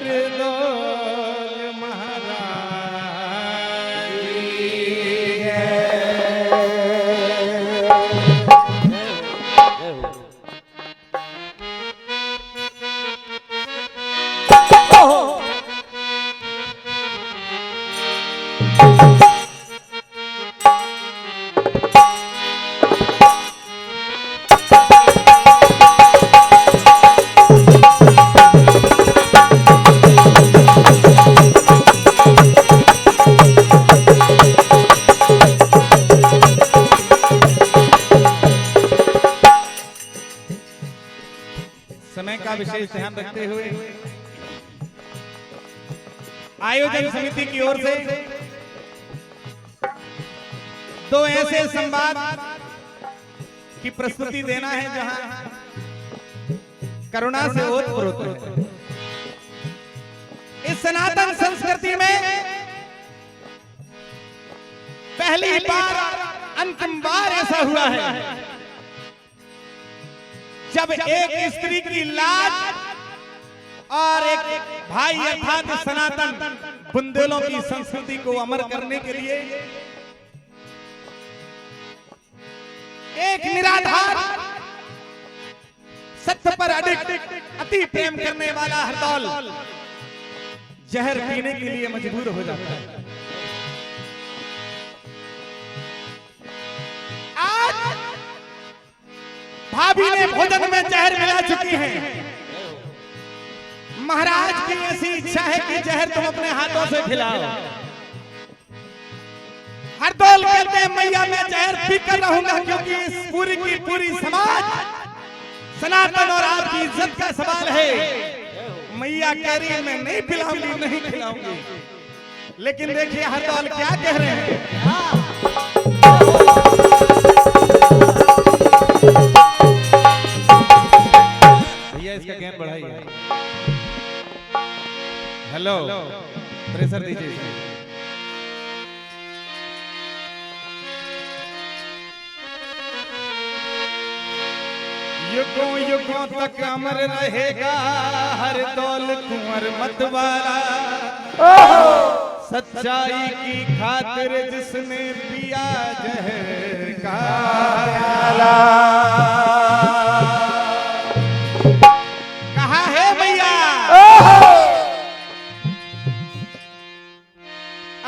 हरदौल महाराज समय का विशेष ध्यान रखते हुए आयोजन समिति की ओर से दो ऐसे संवाद की प्रस्तुति देना है जहां करुणा से ओतप्रोत है। इस सनातन संस्कृति में पहली बार अंतिम बार ऐसा हुआ है जब एक स्त्री की लाज और एक भाई अर्थात सनातन बुंदेलों की संस्कृति को अमर करने के लिए एक निराधार सत्य पर अति प्रेम करने वाला हरदौल जहर पीने के लिए मजबूर हो जाता है। आज भाभी ने भोजन में जहर मिला चुकी है। महाराज की ऐसी इच्छा है कि जहर तुम अपने हाथों से खिलाओ। हरदौल कहते हैं मैया मैं जहर पी कर रहूंगा क्योंकि इस पूरी की पूरी समाज सनातन और आपकी इज्जत का सवाल है। मैया कह रही है मैं नहीं पिलाऊंगी नहीं खिलाऊंगी। लेकिन देखिए हरदौल क्या कह रहे हैं। इसका गेन बढ़ाइए। हेलो प्रेशर दीजिए। युगों युगों तक अमर रहेगा हरदौल कुंवर मतवाला। सच्चाई की खातिर जिसने पिया जहर का प्याला।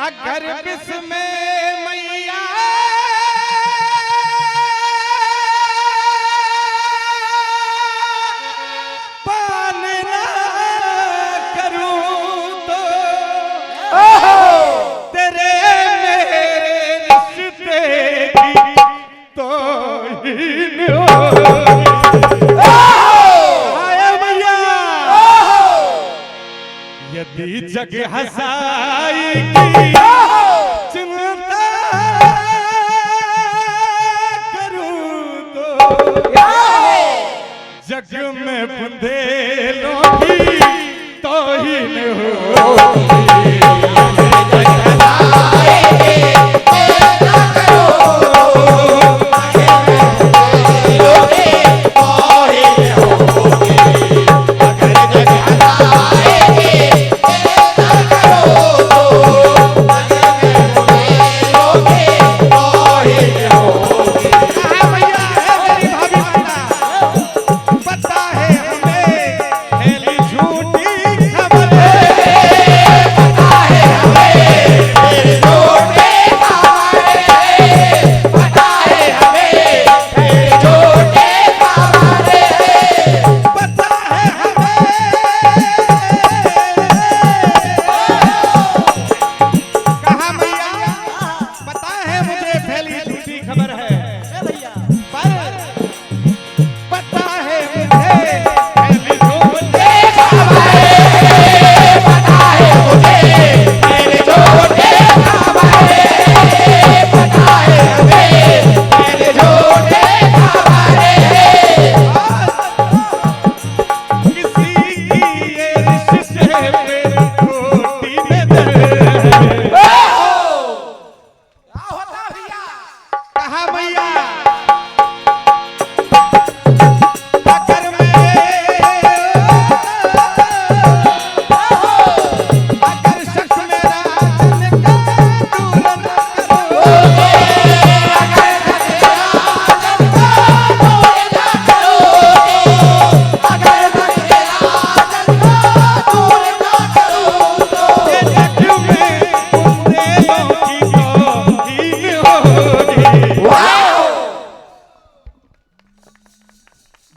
अगर बिस्मे मैया पान ना करूं तो तेरे मेरे रिश्ते की तौहीन यदि जग हंसाएगी चिंता करूं तो जग में बुंदेलों की तौहीन होगी।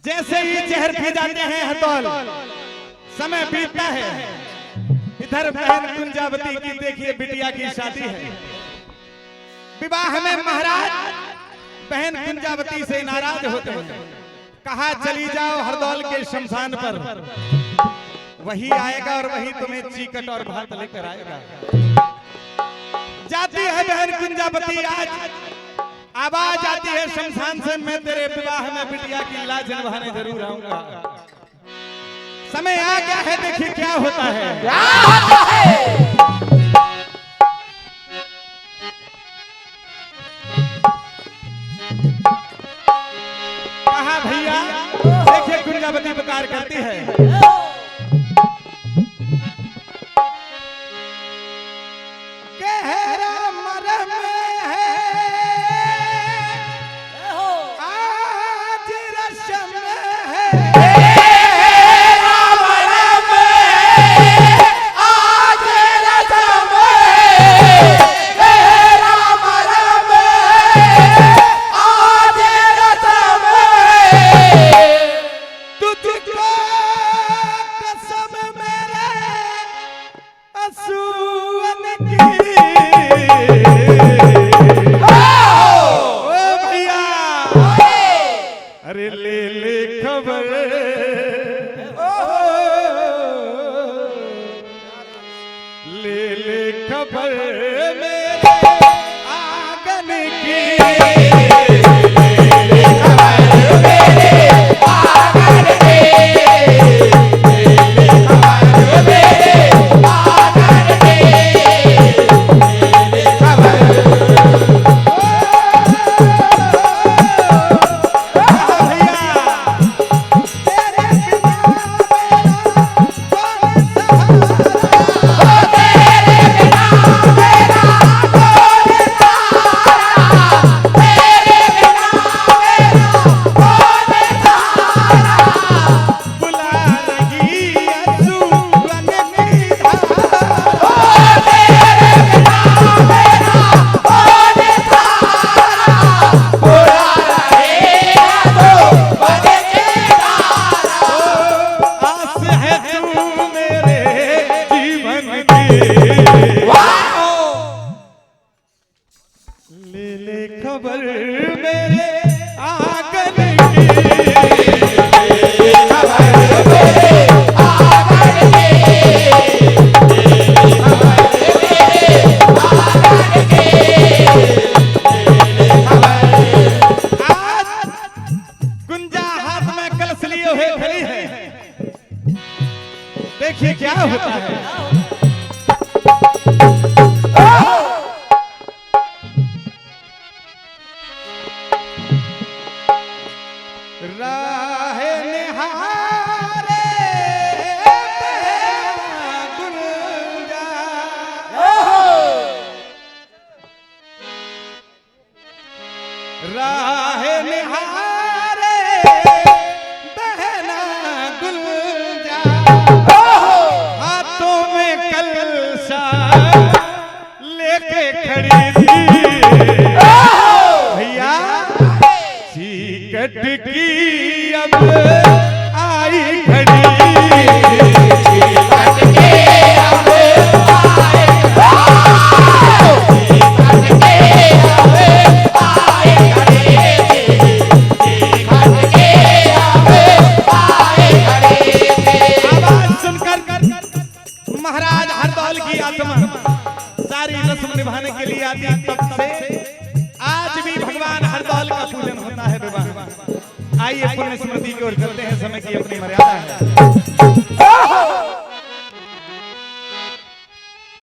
जैसे ही जहर पी जाते हैं हरदौल, समय बीतता है। इधर बहन कुंजावती की देखिए बिटिया की शादी है। विवाह में महाराज बहन कुंजावती से नाराज होते हैं। कहा चली जाओ हरदौल के शमशान पर, वही आएगा और वही तुम्हें चीकट और भात लेकर आएगा। जाती है बहन कुंजावती, आज आवाज आती है शमशान से, मैं तेरे विवाह में बिटिया की लाज निभाने जरूर आऊंगा। समय आ गया है, देखिए क्या होता है। कहा भैया, देखिए कुंजावती पुकार करती है। अरे ले ले खबर, ले ले खबर मेरे आंगन की, ले ले खबर मेरे आंगन की, आज कुंजा हाथ में कलश लिए हुए खड़ी है। देखिए क्या होता है। राह निहारे गुंजा, राह निहारे बहना गुंजा, हाथों में कलशा लेके खड़ी थी भैया। चीकट की अब आई घड़ी, चीकट की अब आई आवाज सुनकर महाराज हरदौल की आत्मा सारी रस्म निभाने के लिए आती। तब से आज भी भगवान हरदौल का पूजन होता है विवाह। आइए पुण्य स्मृति की ओर चलते हैं, समय की अपनी मर्यादा है।